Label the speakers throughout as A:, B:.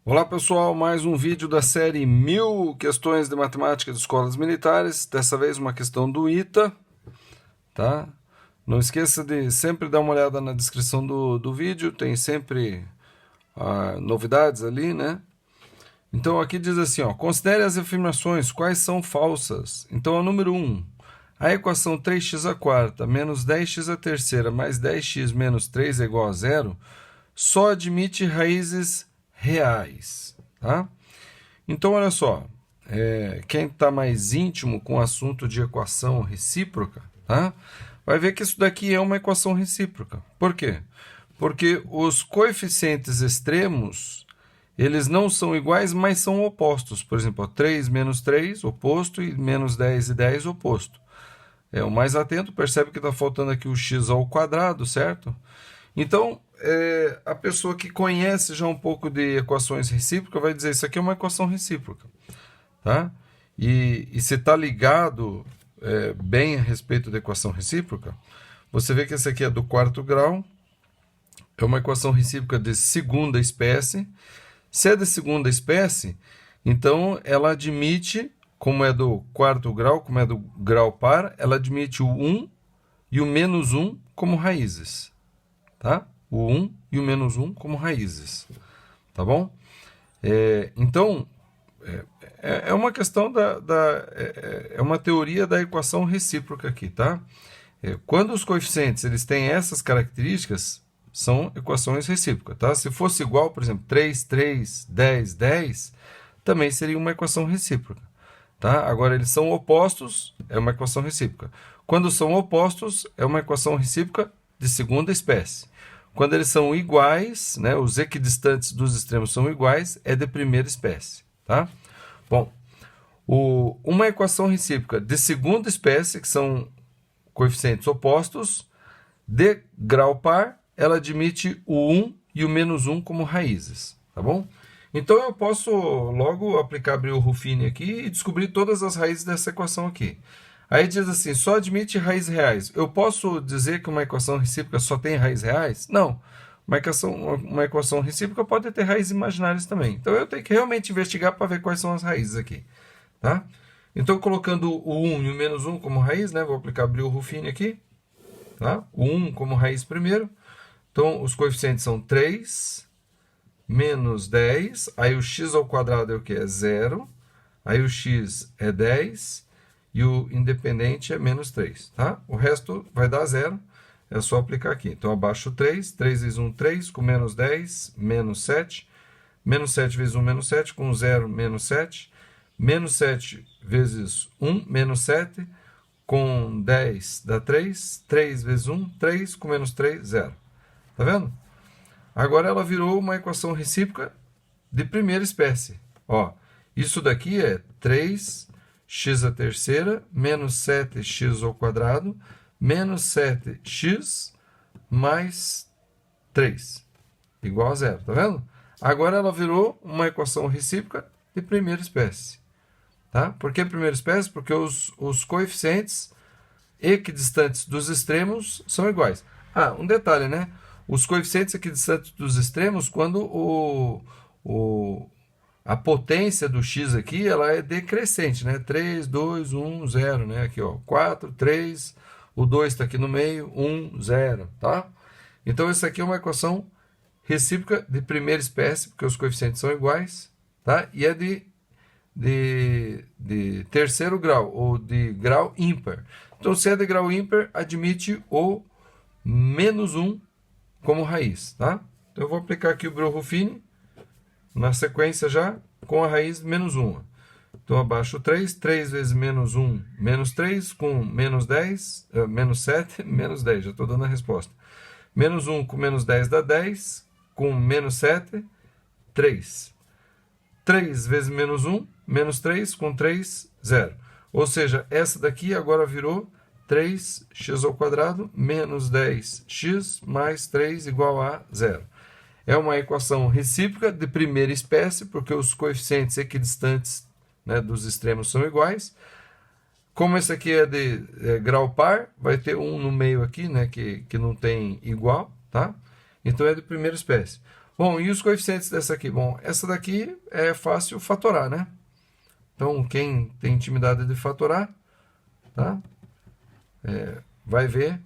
A: Olá pessoal, mais um vídeo da série 1000 questões de matemática de escolas militares, dessa vez uma questão do ITA, tá? Não esqueça de sempre dar uma olhada na descrição do vídeo, tem sempre novidades ali, né? Então aqui diz assim, ó, considere as afirmações, quais são falsas. Então a número 1, a equação 3x à quarta menos 10x à terceira mais 10x menos 3 é igual a zero, só admite raízes reais, tá? Então, olha só, quem está mais íntimo com o assunto de equação recíproca, tá? Vai ver que isso daqui é uma equação recíproca. Por quê? Porque os coeficientes extremos, eles não são iguais, mas são opostos. Por exemplo, 3 menos 3, oposto, e menos 10 e 10, oposto. O mais atento percebe que está faltando aqui o x ao quadrado, certo? Então, a pessoa que conhece já um pouco de equações recíprocas vai dizer, isso aqui é uma equação recíproca, tá? E se está ligado bem a respeito da equação recíproca, você vê que esse aqui é do quarto grau, é uma equação recíproca de segunda espécie. Se é de segunda espécie, então ela admite, como é do quarto grau, como é do grau par, ela admite o 1 e o menos 1 como raízes, tá? O 1 e o menos 1 como raízes, tá bom? Então, é uma questão é uma teoria da equação recíproca aqui, tá? Quando os coeficientes eles têm essas características, são equações recíprocas, tá? Se fosse igual, por exemplo, 3, 3, 10, 10, também seria uma equação recíproca, tá? Agora, eles são opostos, é uma equação recíproca. Quando são opostos, é uma equação recíproca de segunda espécie. Quando eles são iguais, né, os equidistantes dos extremos são iguais, é de primeira espécie, tá? Bom, uma equação recíproca de segunda espécie, que são coeficientes opostos, de grau par, ela admite o 1 e o menos 1 como raízes, tá bom? Então eu posso logo aplicar abrir o Ruffini aqui e descobrir todas as raízes dessa equação aqui. Aí diz assim, só admite raízes reais. Eu posso dizer que uma equação recíproca só tem raízes reais? Não. Uma equação recíproca pode ter raízes imaginárias também. Então eu tenho que realmente investigar para ver quais são as raízes aqui, tá? Então colocando o 1 e o menos 1 como raiz, né? Vou aplicar abrir o Ruffini aqui, tá? O 1 como raiz primeiro. Então os coeficientes são 3 menos 10, aí o x ao quadrado é o que? É zero, aí o x é 10 e o independente é menos 3, tá? O resto vai dar zero, é só aplicar aqui. Então, abaixo 3, 3 vezes 1, 3, com menos 10, menos 7 vezes 1, menos 7, com 0, menos 7 vezes 1, menos 7, com 10 dá 3, 3 vezes 1, 3, com menos 3, 0. Tá vendo? Agora ela virou uma equação recíproca de primeira espécie. Ó, isso daqui é 3x à terceira menos 7x ao quadrado menos 7x mais 3 igual a zero. Tá vendo? Agora ela virou uma equação recíproca de primeira espécie. Tá? Por que primeira espécie? Porque os coeficientes equidistantes dos extremos são iguais. Ah, um detalhe, né? Os coeficientes equidistantes dos extremos, quando a potência do x aqui ela é decrescente, né? 3, 2, 1, 0, né? Aqui, ó, 4, 3, o 2 está aqui no meio, 1, 0, tá? Então, essa aqui é uma equação recíproca de primeira espécie, porque os coeficientes são iguais, tá? E é de terceiro grau, ou de grau ímpar. Então, se é de grau ímpar, admite o menos 1 como raiz, tá? Então, eu vou aplicar aqui o Ruffini na sequência já com a raiz menos 1. Então, abaixo 3, 3 vezes menos 1, menos 3, com menos 10, menos 7, menos 10, já estou dando a resposta. Menos 1 com menos 10 dá 10, com menos 7, 3. 3 vezes menos 1, menos 3, com 3, 0. Ou seja, essa daqui agora virou 3x ao quadrado menos 10x mais 3 igual a 0. É uma equação recíproca de primeira espécie, porque os coeficientes equidistantes, né, dos extremos são iguais. Como esse aqui é de grau par, vai ter um no meio aqui, né, que não tem igual, tá? Então é de primeira espécie. Bom, e os coeficientes dessa aqui? Bom, essa daqui é fácil fatorar, né? Então, quem tem intimidade de fatorar, tá? Vai ver.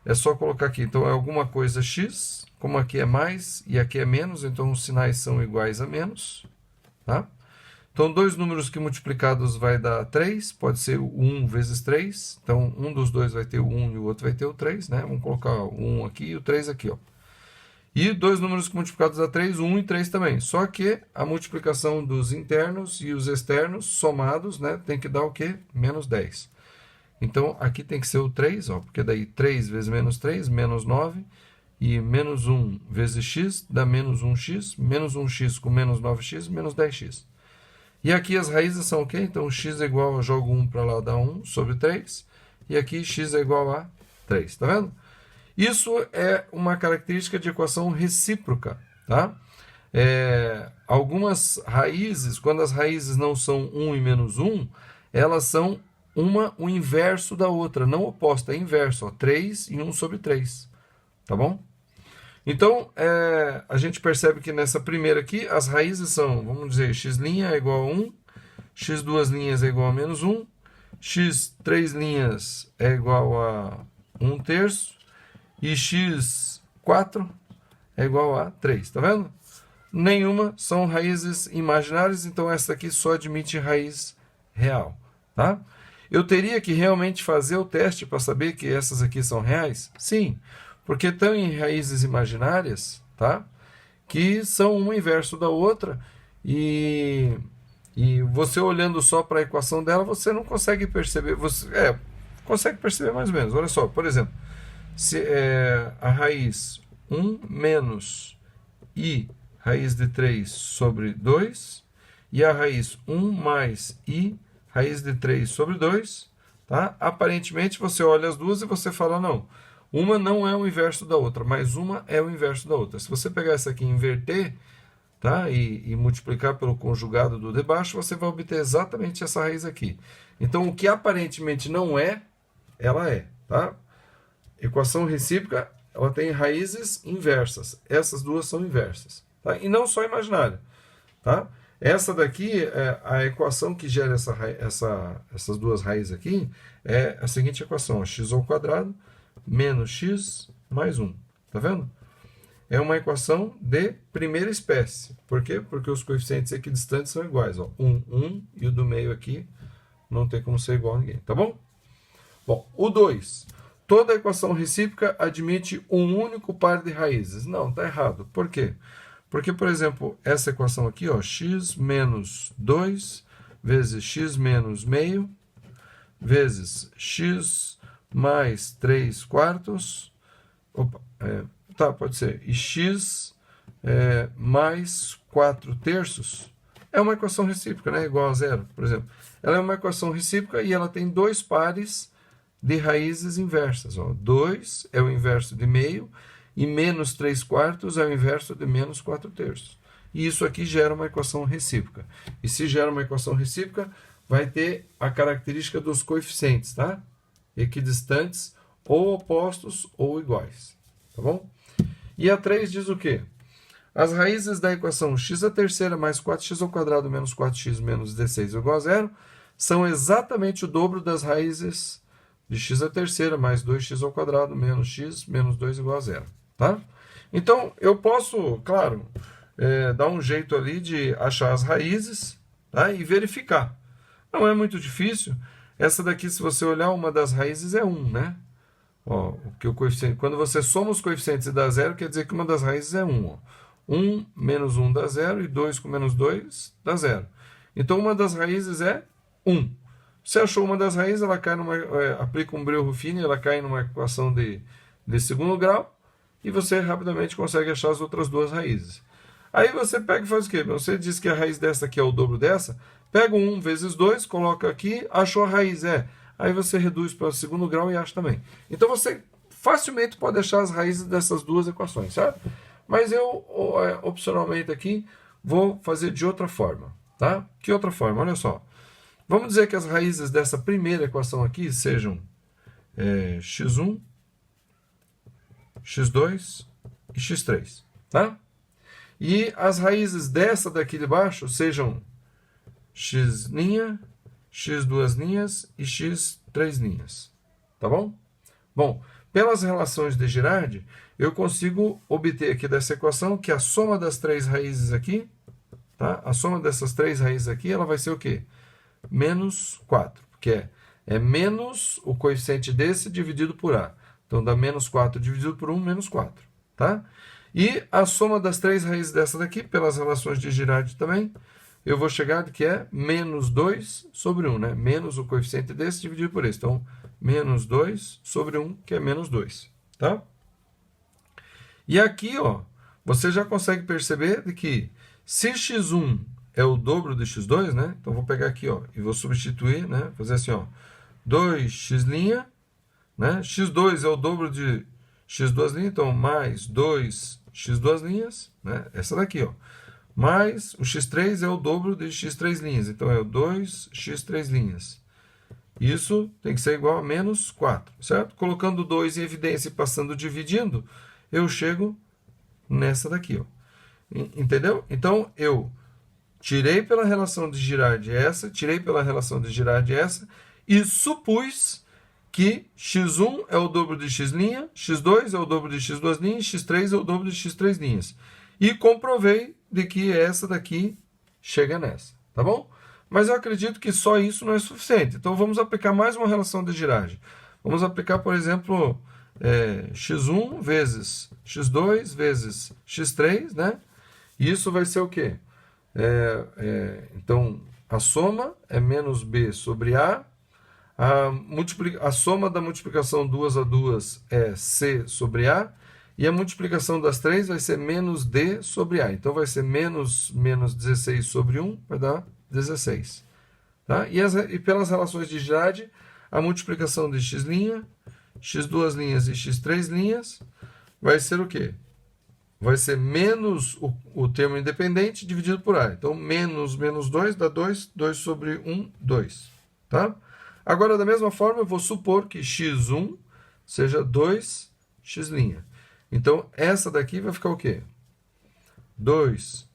A: É só colocar aqui. Então, é alguma coisa x, como aqui é mais e aqui é menos, então os sinais são iguais a menos, tá? Então, dois números que multiplicados vai dar 3, pode ser o 1 vezes 3. Então, um dos dois vai ter o 1 e o outro vai ter o 3, né? Vamos colocar o 1 aqui e o 3 aqui, ó. E dois números que multiplicados dá 3, 1 e 3 também. Só que a multiplicação dos internos e os externos somados, né, tem que dar o quê? Menos 10. Então, aqui tem que ser o 3, ó, porque daí 3 vezes menos 3, menos 9. E menos 1 vezes x dá menos 1x. Menos 1x com menos 9x, menos 10x. E aqui as raízes são o quê? Então, x é igual, eu jogo 1 para lá, dá 1 sobre 3. E aqui x é igual a 3, tá vendo? Isso é uma característica de equação recíproca, tá? Algumas raízes, quando as raízes não são 1 e menos 1, elas são uma o inverso da outra, não oposta, é inverso, ó, 3 e 1 sobre 3, tá bom? Então, a gente percebe que nessa primeira aqui, as raízes são, vamos dizer, x' é igual a 1, x duas linhas é igual a menos 1, x três linhas é igual a 1 terço, e x4 é igual a 3, tá vendo? Nenhuma são raízes imaginárias, então essa aqui só admite raiz real, tá? Eu teria que realmente fazer o teste para saber que essas aqui são reais? Sim, porque estão em raízes imaginárias, tá? Que são uma inverso da outra e você olhando só para a equação dela, você não consegue perceber, consegue perceber mais ou menos. Olha só, por exemplo, se a raiz 1 menos i raiz de 3 sobre 2 e a raiz 1 mais i raiz de 3 sobre 2, tá? Aparentemente você olha as duas e você fala, não, uma não é o inverso da outra, mas uma é o inverso da outra. Se você pegar essa aqui e inverter, tá? E multiplicar pelo conjugado do de baixo, você vai obter exatamente essa raiz aqui. Então, o que aparentemente não é, ela é, tá? Equação recíproca, ela tem raízes inversas. Essas duas são inversas, tá? E não só imaginária, tá? Essa daqui, a equação que gera essas duas raízes aqui, é a seguinte equação, ó, x ao quadrado menos x mais 1, tá vendo? É uma equação de primeira espécie. Por quê? Porque os coeficientes equidistantes são iguais, ó, 1, 1, e o do meio aqui não tem como ser igual a ninguém, tá bom? Bom, o 2. Toda equação recíproca admite um único par de raízes. Não, está errado. Por quê? Porque, por exemplo, essa equação aqui, ó, x menos 2 vezes x menos meio vezes x mais 3 quartos. Opa, pode ser. E x mais 4 terços é uma equação recíproca, né? Igual a zero, por exemplo. Ela é uma equação recíproca e ela tem dois pares de raízes inversas. 2 é o inverso de meio e menos 3 quartos é o inverso de menos 4 terços. E isso aqui gera uma equação recíproca. E se gera uma equação recíproca, vai ter a característica dos coeficientes, tá? Equidistantes, ou opostos ou iguais. Tá bom? E a 3 diz o quê? As raízes da equação x à terceira mais 4x ao quadrado menos 4x menos 16 igual a zero são exatamente o dobro das raízes de x à terceira mais 2x ao quadrado menos x menos 2 igual a zero. Tá? Então, eu posso, claro, dar um jeito ali de achar as raízes, tá? E verificar. Não é muito difícil. Essa daqui, se você olhar, uma das raízes é 1, né? Ó, que o coeficiente, quando você soma os coeficientes e dá zero, quer dizer que uma das raízes é 1. Ó. 1 menos 1 dá zero e 2 com menos 2 dá zero. Então, uma das raízes é 1. Você achou uma das raízes, ela cai aplica um Breuil-Ruffini, ela cai numa equação de segundo grau e você rapidamente consegue achar as outras duas raízes. Aí você pega e faz o quê? Você diz que a raiz dessa aqui é o dobro dessa, pega o 1 vezes 2, coloca aqui, achou a raiz, Aí você reduz para o segundo grau e acha também. Então você facilmente pode achar as raízes dessas duas equações, certo? Mas eu, opcionalmente aqui, vou fazer de outra forma, tá? Que outra forma? Olha só. Vamos dizer que as raízes dessa primeira equação aqui sejam x1, x2 e x3, tá? E as raízes dessa daqui de baixo sejam x', x duas linhas e x três linhas. Tá bom? Bom, pelas relações de Girardi, eu consigo obter aqui dessa equação que a soma das três raízes aqui, tá? A soma dessas três raízes aqui, ela vai ser o quê? Menos 4, porque é menos o coeficiente desse dividido por A. Então, dá menos 4 dividido por 1, menos 4, tá? E a soma das três raízes dessa daqui, pelas relações de Girardi também, eu vou chegar que é menos 2 sobre 1, né? Menos o coeficiente desse dividido por esse. Então, menos 2 sobre 1, que é menos 2, tá? E aqui, ó, você já consegue perceber de que se x1 é o dobro de x2, né? Então, vou pegar aqui, ó, e vou substituir, né? Fazer assim, ó, 2x', né? x2 é o dobro de x2', então, mais 2x2', né? Essa daqui, ó. Mais o x3 é o dobro de x3', então é o 2x3'. Isso tem que ser igual a menos 4, certo? Colocando 2 em evidência e passando dividindo, eu chego nessa daqui, ó. Entendeu? Então, eu tirei pela relação de Girardi essa, tirei pela relação de Girardi essa, e supus que x1 é o dobro de x', x2 é o dobro de x2', x3 é o dobro de x3'. E comprovei de que essa daqui chega nessa, tá bom? Mas eu acredito que só isso não é suficiente. Então, vamos aplicar mais uma relação de Girardi. Vamos aplicar, por exemplo, x1 vezes x2 vezes x3, né? E isso vai ser o quê? Então, a soma é menos b sobre a. A soma da multiplicação 2 a 2 é c sobre a. E a multiplicação das 3 vai ser menos d sobre a. Então, vai ser menos 16 sobre 1, vai dar 16. Tá? E pelas relações de Girardi, a multiplicação de x', x2' e x3' vai ser o quê? Vai ser menos o termo independente dividido por a. Então, menos 2 dá 2, 2 sobre 1, 2. Tá? Agora, da mesma forma, eu vou supor que x1 seja 2x'. Então, essa daqui vai ficar o quê? 2x'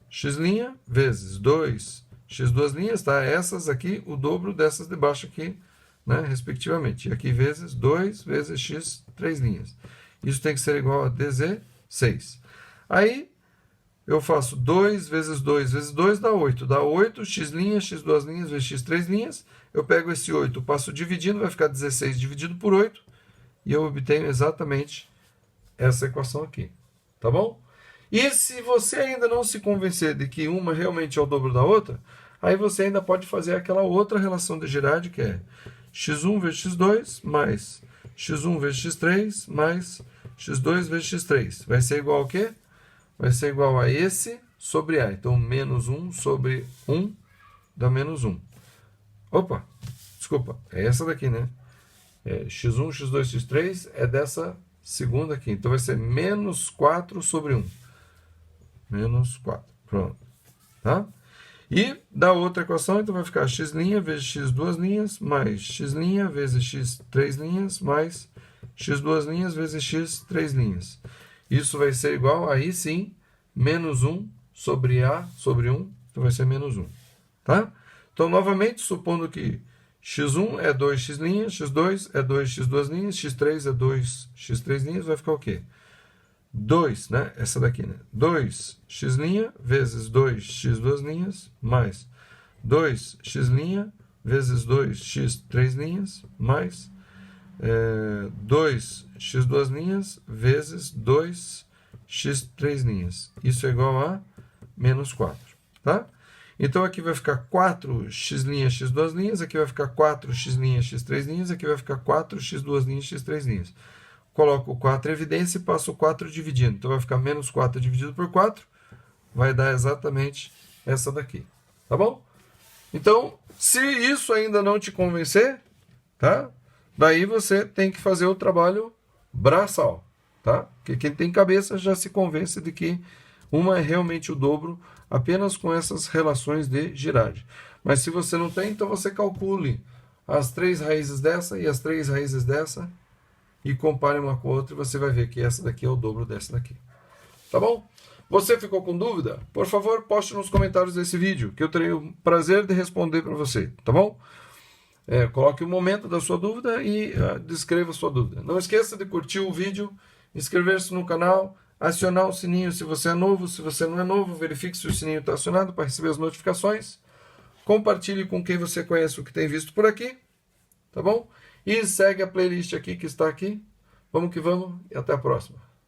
A: vezes 2x2', tá? Essas aqui, o dobro dessas de baixo aqui, né? Respectivamente. E aqui vezes 2 vezes x3'. Isso tem que ser igual a 16. Aí, eu faço 2 vezes 2 vezes 2 dá 8. Dá 8, x', x2' vezes x3'. Eu pego esse 8, passo dividindo, vai ficar 16 dividido por 8. E eu obtenho exatamente essa equação aqui. Tá bom? E se você ainda não se convencer de que uma realmente é o dobro da outra, aí você ainda pode fazer aquela outra relação de Girardi, que é x1 vezes x2 mais x1 vezes x3 mais x2 vezes x3. Vai ser igual ao quê? Vai ser igual a esse sobre a. Então, menos 1 sobre 1 dá menos 1. Opa, desculpa, é essa daqui, né? x1, x2, x3 é dessa segunda aqui. Então, vai ser menos 4 sobre 1. Menos 4. Pronto. Tá? E da outra equação, então vai ficar x' vezes x2' mais x' vezes x3' mais x2' vezes x3'. Isso vai ser igual, aí sim, menos 1 sobre a sobre 1. Então vai ser menos 1. Tá? Então, novamente, supondo que x1 é 2x', x2 é 2x2', x3 é 2x3', vai ficar o quê? 2, né? Essa daqui, né? 2x' vezes 2x2' mais 2x' vezes 2x3' mais 2x2' vezes 2x3'. Isso é igual a menos 4, tá? Então, aqui vai ficar 4x', x2', aqui vai ficar 4x', x3', aqui vai ficar 4x2', x3'. Coloco o 4 em evidência e passo o 4 dividindo. Então, vai ficar menos 4 dividido por 4. Vai dar exatamente essa daqui. Tá bom? Então, se isso ainda não te convencer, tá? Daí você tem que fazer o trabalho braçal, tá? Porque quem tem cabeça já se convence de que uma é realmente o dobro apenas com essas relações de Girardi. Mas se você não tem, então você calcule as 3 raízes dessa e as 3 raízes dessa e compare uma com a outra e você vai ver que essa daqui é o dobro dessa daqui. Tá bom? Você ficou com dúvida? Por favor, poste nos comentários desse vídeo, que eu terei o prazer de responder para você, tá bom? Coloque o momento da sua dúvida e descreva a sua dúvida. Não esqueça de curtir o vídeo, inscrever-se no canal, acionar o sininho se você é novo. Se você não é novo, verifique se o sininho está acionado para receber as notificações. Compartilhe com quem você conhece o que tem visto por aqui, tá bom? E segue a playlist aqui que está aqui. Vamos que vamos e até a próxima.